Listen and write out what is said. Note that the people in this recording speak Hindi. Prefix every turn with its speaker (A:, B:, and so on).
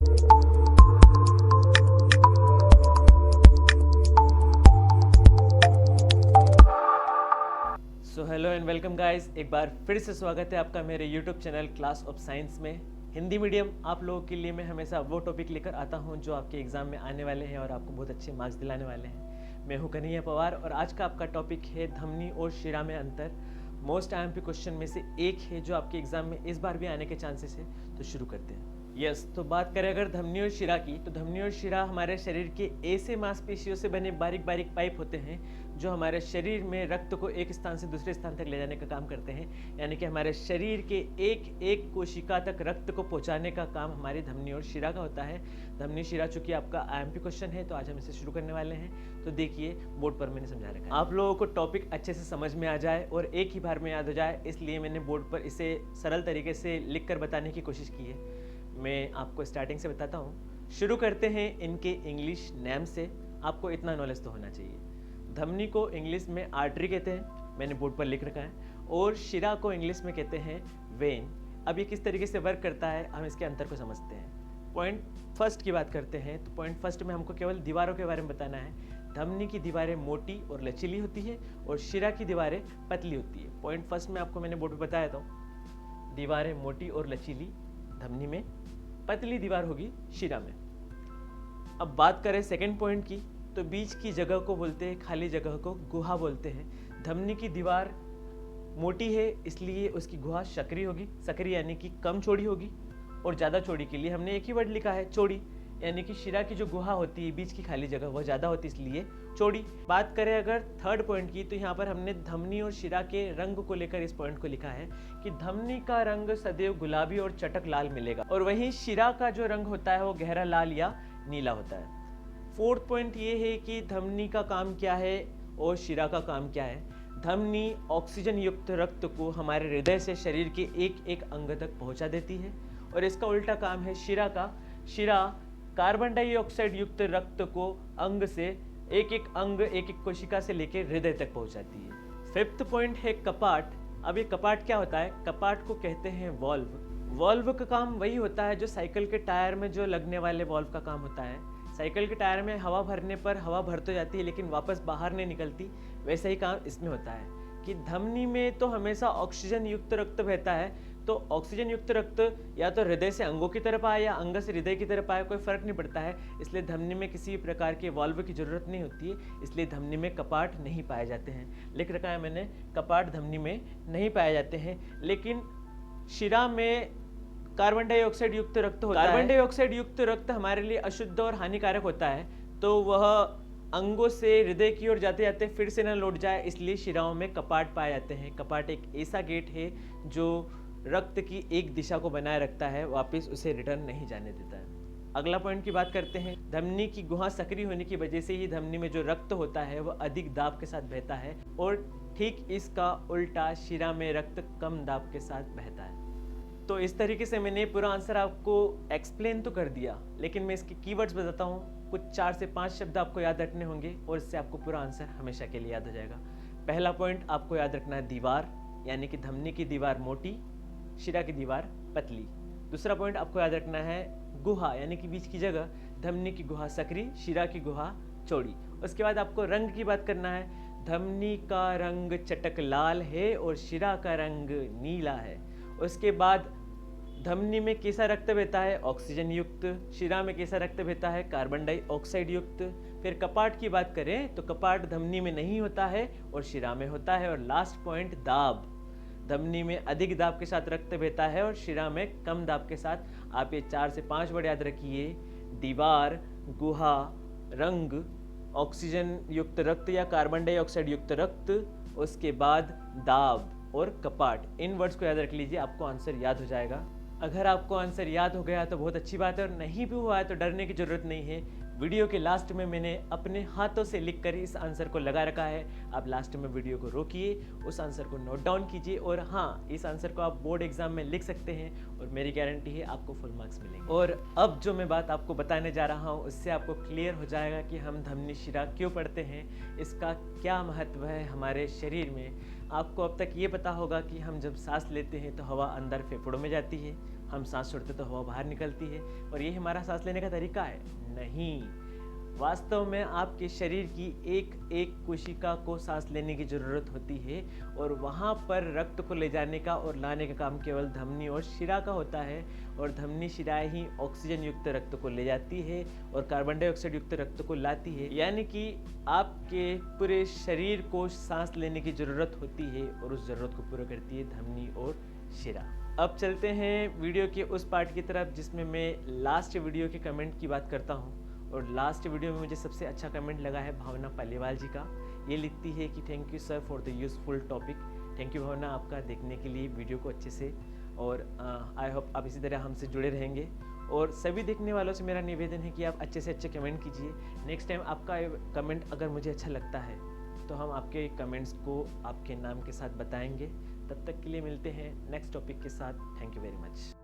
A: So hello and welcome guys, एक बार फिर से स्वागत है आपका मेरे YouTube channel class of science में। हिंदी मीडियम आप लोगों के लिए मैं हमेशा वो टॉपिक लेकर आता हूं जो आपके एग्जाम में आने वाले हैं और आपको बहुत अच्छे मार्क्स दिलाने वाले हैं। मैं हूं कन्हैया पवार और आज का आपका टॉपिक है धमनी और शिरा में अंतर। मोस्ट आईएमपी क्वेश्चन में से एक है जो आपके एग्जाम में इस बार भी आने के चांसेस है। तो शुरू करते हैं। तो बात करें अगर धमनी और शिरा की, तो धमनी और शिरा हमारे शरीर के ऐसे मांसपेशियों से बने बारीक बारीक पाइप होते हैं जो हमारे शरीर में रक्त को एक स्थान से दूसरे स्थान तक ले जाने का काम करते हैं। यानी कि हमारे शरीर के एक एक कोशिका तक रक्त को पहुंचाने का काम हमारी धमनी और शिरा का होता है। धमनी शिरा चूंकि आपका आईएमपी क्वेश्चन है तो आज हम इसे शुरू करने वाले हैं। तो देखिए, बोर्ड पर मैंने समझा रखा है, आप लोगों को टॉपिक अच्छे से समझ में आ जाए और एक ही बार में याद हो जाए, इसलिए मैंने बोर्ड पर इसे सरल तरीके से लिख कर बताने की कोशिश की है। मैं आपको स्टार्टिंग से बताता हूँ। शुरू करते हैं इनके इंग्लिश नेम से। आपको इतना नॉलेज तो होना चाहिए। धमनी को इंग्लिश में आर्टरी कहते हैं, मैंने बोर्ड पर लिख रखा है, और शिरा को इंग्लिश में कहते हैं वेन। अब ये किस तरीके से वर्क करता है, हम इसके अंतर को समझते हैं। पॉइंट फर्स्ट की बात करते हैं। तो पॉइंट फर्स्ट में हमको केवल दीवारों के बारे में बताना है। धमनी की दीवारें मोटी और लचीली होती है और शिरा की दीवारें पतली होती है। पॉइंट फर्स्ट में आपको मैंने बोर्ड पर बताया था, दीवारें मोटी और लचीली धमनी में, पतली दीवार होगी शिरा में। अब बात करें सेकंड पॉइंट की, तो बीच की जगह को बोलते हैं, खाली जगह को गुहा बोलते हैं। धमनी की दीवार मोटी है इसलिए उसकी गुहा सकरी होगी। सकरी यानी कि कम चौड़ी होगी, और ज़्यादा चौड़ी के लिए हमने एक ही वर्ड लिखा है, चौड़ी। यानी कि शिरा की जो गुहा होती है, बीच की खाली जगह, वह ज़्यादा होती है इसलिए चौड़ी। बात करें अगर थर्ड पॉइंट की, तो यहाँ पर हमने धमनी और शिरा के रंग को लेकर इस पॉइंट को लिखा है कि धमनी का रंग सदैव गुलाबी और चटक लाल मिलेगा, और वहीं शिरा का जो रंग होता है वो गहरा लाल या नीला होता है। फोर्थ पॉइंट ये है कि धमनी का काम क्या है और शिरा का काम क्या है। धमनी ऑक्सीजन युक्त रक्त को हमारे हृदय से शरीर के एक एक अंग तक पहुंचा देती है, और इसका उल्टा काम है शिरा का। शिरा कार्बन डाइऑक्साइड युक्त रक्त को अंग से एक एक अंग, एक एक कोशिका से लेकर हृदय तक पहुंचाती है। फिफ्थ पॉइंट है कपाट। अब ये कपाट क्या होता है? कपाट को कहते हैं वॉल्व। वॉल्व का काम वही होता है जो साइकिल के टायर में जो लगने वाले वॉल्व का काम होता है। साइकिल के टायर में हवा भरने पर हवा भर तो जाती है लेकिन वापस बाहर नहीं निकलती, वैसा ही काम इसमें होता है कि धमनी में तो हमेशा ऑक्सीजन युक्त रक्त बहता है, तो ऑक्सीजन युक्त रक्त या तो हृदय से अंगों की तरफ आए या अंग से हृदय की तरफ आए, कोई फर्क नहीं पड़ता है। इसलिए धमनी में किसी भी प्रकार के वाल्व की जरूरत नहीं होती है, इसलिए धमनी में कपाट नहीं पाए जाते हैं। लिख रखा है मैंने, कपाट धमनी में नहीं पाए जाते हैं। लेकिन शिरा में कार्बन डाइऑक्साइड युक्त रक्त होता है। कार्बन डाइऑक्साइड युक्त रक्त हमारे लिए अशुद्ध और हानिकारक होता है, तो वह अंगों से हृदय की ओर जाते जाते फिर से न लौट जाए, इसलिए शिराओं में कपाट पाए जाते हैं। कपाट एक ऐसा गेट है जो रक्त की एक दिशा को बनाए रखता है, वापस उसे रिटर्न नहीं जाने देता है। अगला पॉइंट की बात करते हैं। धमनी की गुहा सक्रिय होने की वजह से ही धमनी में जो रक्त होता है वह अधिक दाब के साथ बहता है, और ठीक इसका उल्टा शिरा में रक्त कम दाब के साथ बहता है। तो इस तरीके से मैंने पूरा आंसर आपको एक्सप्लेन तो कर दिया, लेकिन मैं इसके कीवर्ड्स बताता हूँ। कुछ 4 से 5 शब्द आपको याद रखने होंगे और इससे आपको पूरा आंसर हमेशा के लिए याद हो जाएगा। पहला पॉइंट आपको याद रखना है दीवार, यानी कि धमनी की दीवार मोटी, शिरा की दीवार पतली। दूसरा पॉइंट आपको याद रखना है गुहा, यानी कि बीच की जगह। धमनी की गुहा सकरी, शिरा की गुहा चौड़ी। उसके बाद आपको रंग की बात करना है। धमनी का रंग चटक लाल है और शिरा का रंग नीला है। उसके बाद धमनी में कैसा रक्त बहता है? ऑक्सीजन युक्त। शिरा में कैसा रक्त बहता है? कार्बन डाइऑक्साइड युक्त। फिर कपाट की बात करें तो कपाट धमनी में नहीं होता है और शिरा में होता है। और लास्ट पॉइंट दाब, धमनी में अधिक दाब के साथ रक्त बहता है और शिरा में कम दाब के साथ। आप ये 4 से 5 वर्ड याद रखिए, दीवार, गुहा, रंग, ऑक्सीजन युक्त रक्त या कार्बन डाइऑक्साइड युक्त रक्त, उसके बाद दाब और कपाट। इन वर्ड्स को याद रख लीजिए, आपको आंसर याद हो जाएगा। अगर आपको आंसर याद हो गया तो बहुत अच्छी बात है, और नहीं भी हुआ है तो डरने की जरूरत नहीं है। वीडियो के लास्ट में मैंने अपने हाथों से लिखकर इस आंसर को लगा रखा है। आप लास्ट में वीडियो को रोकिए, उस आंसर को नोट डाउन कीजिए, और हाँ, इस आंसर को आप बोर्ड एग्जाम में लिख सकते हैं और मेरी गारंटी है आपको फुल मार्क्स मिलेंगे। और अब जो मैं बात आपको बताने जा रहा हूँ उससे आपको क्लियर हो जाएगा कि हम धमनी शिरा क्यों पढ़ते हैं, इसका क्या महत्व है हमारे शरीर में। आपको अब तक ये पता होगा कि हम जब सांस लेते हैं तो हवा अंदर फेफड़ों में जाती है, हम सांस छोड़ते तो हवा बाहर निकलती है और ये हमारा सांस लेने का तरीका है? नहीं, वास्तव में आपके शरीर की एक एक कोशिका को सांस लेने की ज़रूरत होती है और वहाँ पर रक्त को ले जाने का और लाने का काम केवल धमनी और शिरा का होता है और धमनी शिराएं ही ऑक्सीजन युक्त रक्त को ले जाती है और कार्बन डाइऑक्साइड युक्त रक्त को लाती है। यानी कि आपके पूरे शरीर को सांस लेने की ज़रूरत होती है और उस ज़रूरत को पूरा करती है धमनी और शिरा। अब चलते हैं वीडियो के उस पार्ट की तरफ जिसमें मैं लास्ट वीडियो के कमेंट की बात करता हूँ। और लास्ट वीडियो में मुझे सबसे अच्छा कमेंट लगा है भावना पालीवाल जी का। ये लिखती है कि thank you sir for the useful topic. Thank you Bhavna आपका देखने के लिए वीडियो को अच्छे से, और आई होप आप इसी तरह हमसे जुड़े रहेंगे। और सभी देखने वालों से मेरा निवेदन है कि आप अच्छे से अच्छे कमेंट कीजिए। नेक्स्ट टाइम आपका कमेंट अगर मुझे अच्छा लगता है तो हम आपके कमेंट्स को आपके नाम के साथ बताएंगे। तब तक के लिए मिलते हैं नेक्स्ट टॉपिक के साथ। Thank you very much.